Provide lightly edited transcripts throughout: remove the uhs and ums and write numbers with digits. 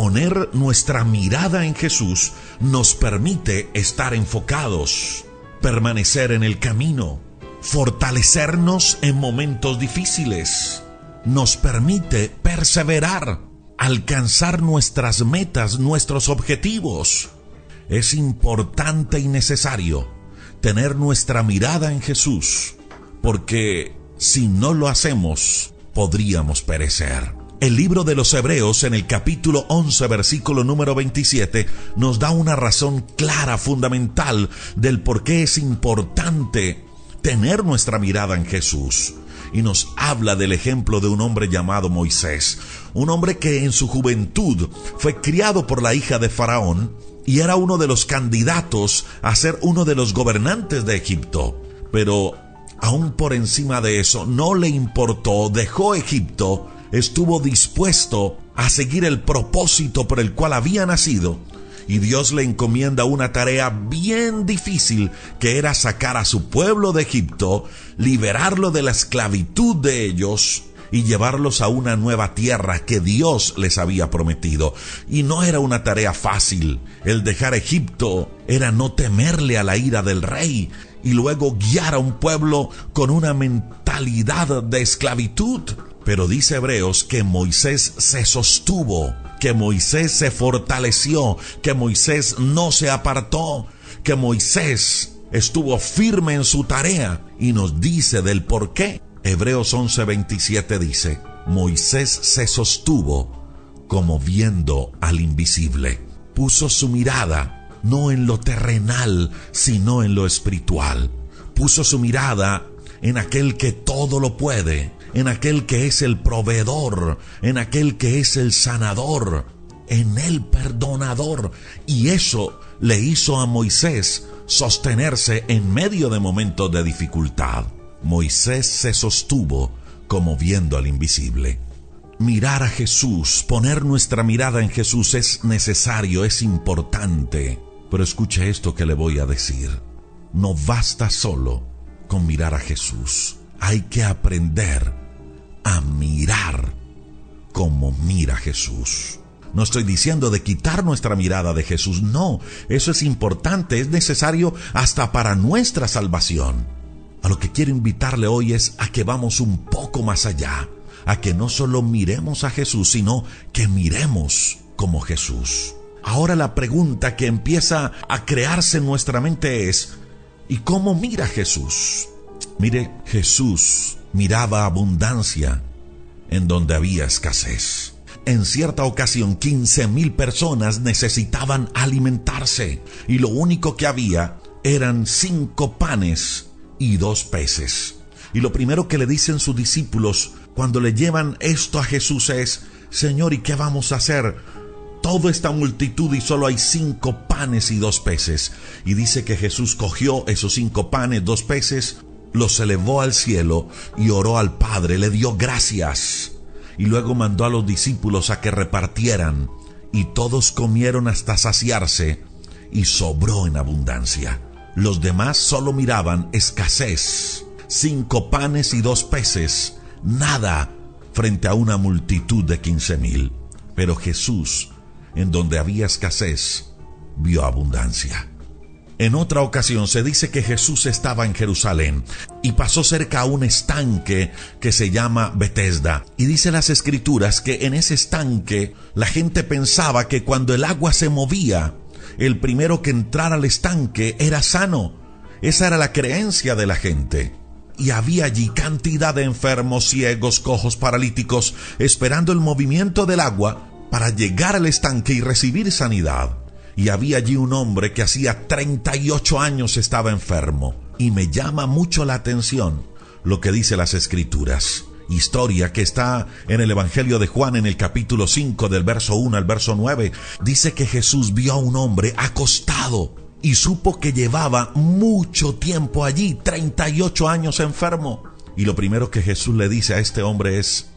Poner nuestra mirada en Jesús nos permite estar enfocados, permanecer en el camino, fortalecernos en momentos difíciles. Nos permite perseverar, alcanzar nuestras metas, nuestros objetivos. Es importante y necesario tener nuestra mirada en Jesús, porque si no lo hacemos, podríamos perecer. El libro de los Hebreos, en el capítulo 11, versículo número 27, nos da una razón clara, fundamental, del por qué es importante tener nuestra mirada en Jesús. Y nos habla del ejemplo de un hombre llamado Moisés, un hombre que en su juventud fue criado por la hija de Faraón y era uno de los candidatos a ser uno de los gobernantes de Egipto. Pero aún por encima de eso, no le importó, dejó Egipto, estuvo dispuesto a seguir el propósito por el cual había nacido, y Dios le encomienda una tarea bien difícil, que era sacar a su pueblo de Egipto, liberarlo de la esclavitud de ellos y llevarlos a una nueva tierra que Dios les había prometido. Y no era una tarea fácil. El dejar Egipto era no temerle a la ira del rey y luego guiar a un pueblo con una mentalidad de esclavitud. Pero dice Hebreos que Moisés se sostuvo, que Moisés se fortaleció, que Moisés no se apartó, que Moisés estuvo firme en su tarea, y nos dice del por qué. Hebreos 11:27 dice: Moisés se sostuvo como viendo al invisible. Puso su mirada no en lo terrenal, sino en lo espiritual. Puso su mirada en aquel que todo lo puede, en aquel que es el proveedor, en aquel que es el sanador, en el perdonador. Y eso le hizo a Moisés sostenerse en medio de momentos de dificultad. Moisés se sostuvo como viendo al invisible. Mirar a Jesús, poner nuestra mirada en Jesús es necesario, es importante. Pero escuche esto que le voy a decir. No basta solo con mirar a Jesús. Hay que aprender a mirar como mira Jesús. No estoy diciendo de quitar nuestra mirada de Jesús, no. Eso es importante, es necesario hasta para nuestra salvación. A lo que quiero invitarle hoy es a que vamos un poco más allá, a que no solo miremos a Jesús, sino que miremos como Jesús. Ahora la pregunta que empieza a crearse en nuestra mente es: ¿y cómo mira Jesús? Mire, Jesús miraba abundancia en donde había escasez. En cierta ocasión, 15,000 personas necesitaban alimentarse, y lo único que había eran 5 panes y 2 peces. Y lo primero que le dicen sus discípulos cuando le llevan esto a Jesús es: Señor, ¿y qué vamos a hacer? Toda esta multitud y solo hay 5 panes y 2 peces. Y dice que Jesús cogió esos 5 panes, 2 peces, los elevó al cielo y oró al Padre, le dio gracias. Y luego mandó a los discípulos a que repartieran, y todos comieron hasta saciarse, y sobró en abundancia. Los demás solo miraban escasez. 5 panes y 2 peces, nada frente a una multitud de 15,000. Pero Jesús, en donde había escasez, vio abundancia. En otra ocasión se dice que Jesús estaba en Jerusalén y pasó cerca a un estanque que se llama Betesda. Y dice las Escrituras que en ese estanque la gente pensaba que cuando el agua se movía, el primero que entrara al estanque era sano. Esa era la creencia de la gente. Y había allí cantidad de enfermos, ciegos, cojos, paralíticos, esperando el movimiento del agua para llegar al estanque y recibir sanidad. Y había allí un hombre que hacía 38 años estaba enfermo. Y me llama mucho la atención lo que dice las Escrituras. Historia que está en el Evangelio de Juan, en el capítulo 5, del verso 1 al verso 9. Dice que Jesús vio a un hombre acostado y supo que llevaba mucho tiempo allí, 38 años enfermo. Y lo primero que Jesús le dice a este hombre es: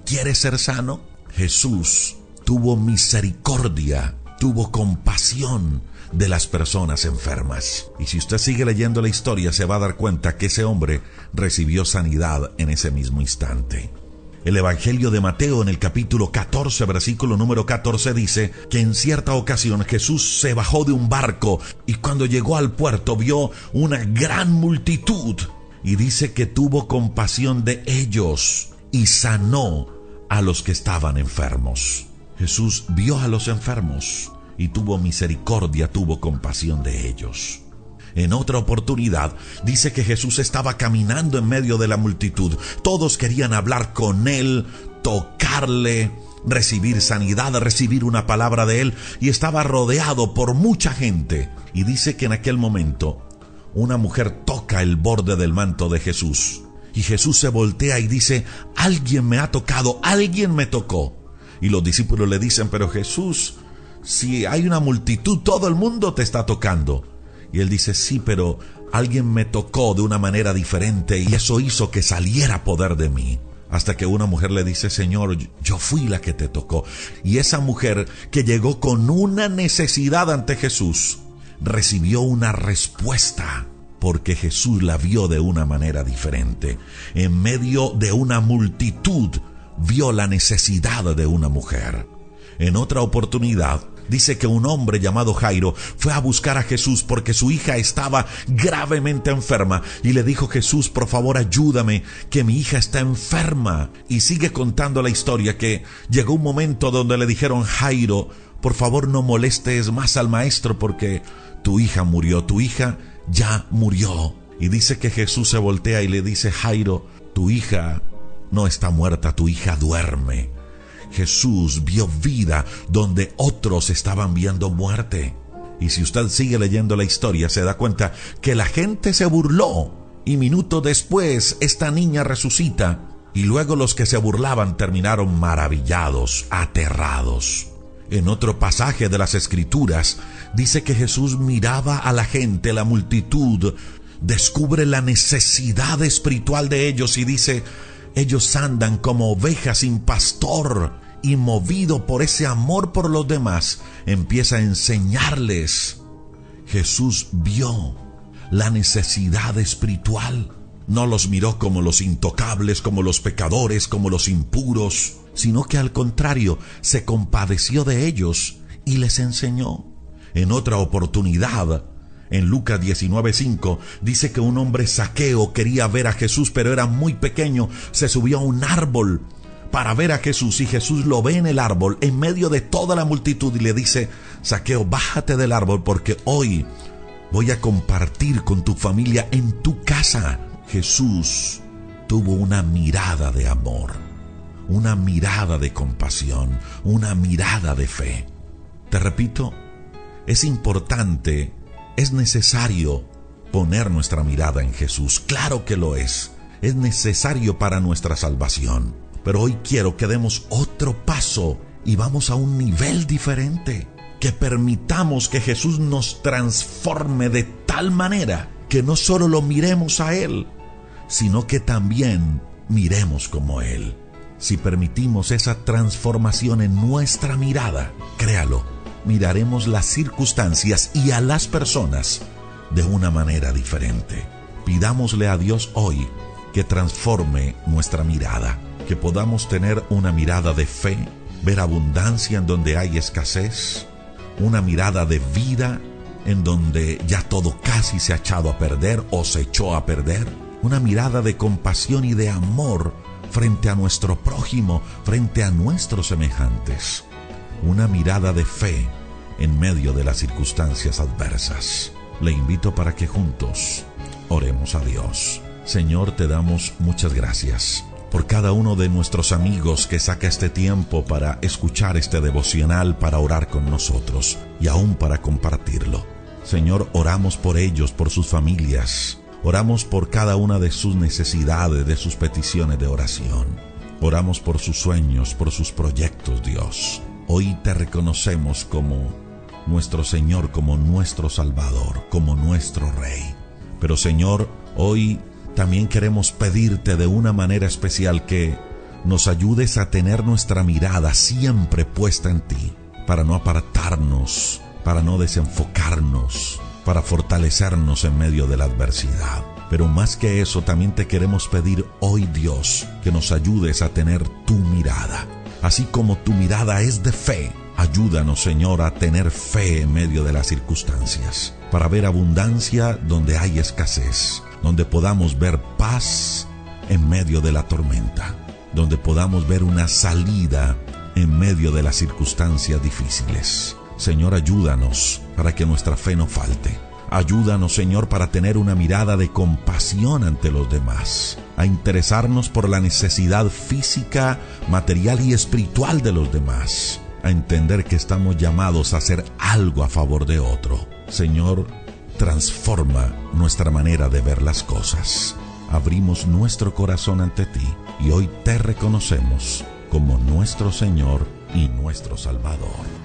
¿quieres ser sano? Jesús tuvo misericordia, tuvo compasión de las personas enfermas. Y si usted sigue leyendo la historia, se va a dar cuenta que ese hombre recibió sanidad en ese mismo instante. El Evangelio de Mateo en el capítulo 14, versículo número 14 dice que en cierta ocasión Jesús se bajó de un barco y cuando llegó al puerto vio una gran multitud y dice que tuvo compasión de ellos y sanó a los que estaban enfermos. Jesús vio a los enfermos y tuvo misericordia, tuvo compasión de ellos. En otra oportunidad, dice que Jesús estaba caminando en medio de la multitud. Todos querían hablar con él, tocarle, recibir sanidad, recibir una palabra de él, y estaba rodeado por mucha gente. Y dice que en aquel momento, una mujer toca el borde del manto de Jesús. Y Jesús se voltea y dice: alguien me ha tocado, alguien me tocó. Y los discípulos le dicen: pero Jesús, si hay una multitud, todo el mundo te está tocando. Y él dice: sí, pero alguien me tocó de una manera diferente y eso hizo que saliera poder de mí. Hasta que una mujer le dice: Señor, yo fui la que te tocó. Y esa mujer que llegó con una necesidad ante Jesús, recibió una respuesta porque Jesús la vio de una manera diferente. En medio de una multitud, vio la necesidad de una mujer. En otra oportunidad, dice que un hombre llamado Jairo fue a buscar a Jesús porque su hija estaba gravemente enferma y le dijo: Jesús, por favor, ayúdame, que mi hija está enferma. Y sigue contando la historia que llegó un momento donde le dijeron: Jairo, por favor no molestes más al maestro porque tu hija murió, tu hija ya murió. Y dice que Jesús se voltea y le dice: Jairo, tu hija no está muerta, tu hija duerme. Jesús vio vida donde otros estaban viendo muerte. Y si usted sigue leyendo la historia, se da cuenta que la gente se burló. Y minutos después, esta niña resucita. Y luego los que se burlaban terminaron maravillados, aterrados. En otro pasaje de las Escrituras, dice que Jesús miraba a la gente, la multitud, descubre la necesidad espiritual de ellos y dice: ellos andan como ovejas sin pastor, y movido por ese amor por los demás, empieza a enseñarles. Jesús vio la necesidad espiritual. No los miró como los intocables, como los pecadores, como los impuros, sino que al contrario, se compadeció de ellos y les enseñó. En otra oportunidad, en Lucas 19:5, dice que un hombre Zaqueo quería ver a Jesús, pero era muy pequeño. Se subió a un árbol para ver a Jesús y Jesús lo ve en el árbol, en medio de toda la multitud, y le dice: Zaqueo, bájate del árbol porque hoy voy a compartir con tu familia en tu casa. Jesús tuvo una mirada de amor, una mirada de compasión, una mirada de fe. Te repito, es importante, es necesario poner nuestra mirada en Jesús. Claro que lo es necesario para nuestra salvación. Pero hoy quiero que demos otro paso y vamos a un nivel diferente. Que permitamos que Jesús nos transforme de tal manera que no solo lo miremos a Él, sino que también miremos como Él. Si permitimos esa transformación en nuestra mirada, créalo, miraremos las circunstancias y a las personas de una manera diferente. Pidámosle a Dios hoy que transforme nuestra mirada, que podamos tener una mirada de fe, ver abundancia en donde hay escasez, una mirada de vida en donde ya todo casi se ha echado a perder o se echó a perder, una mirada de compasión y de amor frente a nuestro prójimo, frente a nuestros semejantes, una mirada de fe en medio de las circunstancias adversas. Le invito para que juntos oremos a Dios. Señor, te damos muchas gracias por cada uno de nuestros amigos que saca este tiempo para escuchar este devocional, para orar con nosotros y aún para compartirlo. Señor, oramos por ellos, por sus familias. Oramos por cada una de sus necesidades, de sus peticiones de oración. Oramos por sus sueños, por sus proyectos, Dios. Hoy te reconocemos como nuestro Señor, como nuestro Salvador, como nuestro Rey. Pero Señor, hoy también queremos pedirte de una manera especial que nos ayudes a tener nuestra mirada siempre puesta en ti, para no apartarnos, para no desenfocarnos, para fortalecernos en medio de la adversidad. Pero más que eso, también te queremos pedir hoy, Dios, que nos ayudes a tener tu mirada. Así como tu mirada es de fe, ayúdanos, Señor, a tener fe en medio de las circunstancias, para ver abundancia donde hay escasez, donde podamos ver paz en medio de la tormenta, donde podamos ver una salida en medio de las circunstancias difíciles. Señor, ayúdanos para que nuestra fe no falte. Ayúdanos, Señor, para tener una mirada de compasión ante los demás, a interesarnos por la necesidad física, material y espiritual de los demás, a entender que estamos llamados a hacer algo a favor de otro. Señor, transforma nuestra manera de ver las cosas. Abrimos nuestro corazón ante ti y hoy te reconocemos como nuestro Señor y nuestro Salvador.